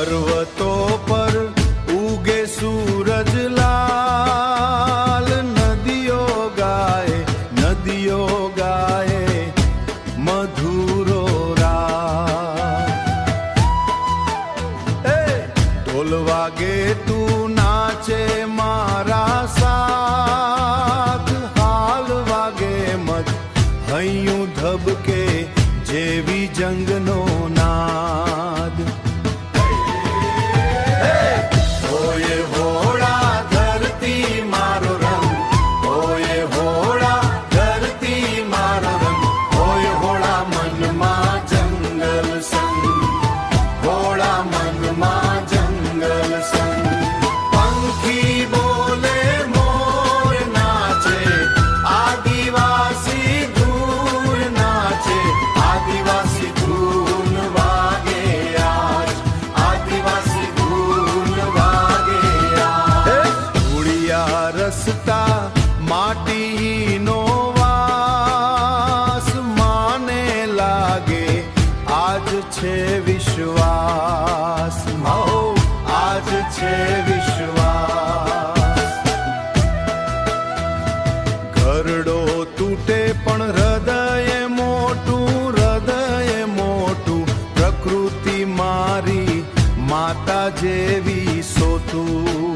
પર્વતો પર ઉગે સૂરજ લાલ, નદીઓ ગાય મધુરો રાગ. ઢોલ વાગે તું નાચે મારા સાથ, હાલ વાગે મત હૈયું ધબકે જેવી જંગનો નાદ. ઓય હોળા ધરતી મારો રંગ, ઓય હોળા ધરતી મારો રંગ, ઓય હોળા મનમાં જંગલ સંગ, હોળા મનમાં જંગલ સંગ. પંખી બોલે મોર નાચે, આદિવાસી ધૂન નાચે, આદિવાસી ધૂન વાગે આજ, આદિવાસી ધૂન વાગે આજ. ધૂળિયા રસ્તા માટીનો વાસ, માને લાગે આજ છે વિશ્વાસ, આજ છે વિશ્વાસ. ઘરડો તૂટે પણ હૃદય મોટું, પ્રકૃતિ મારી માતા જેવી સોતું.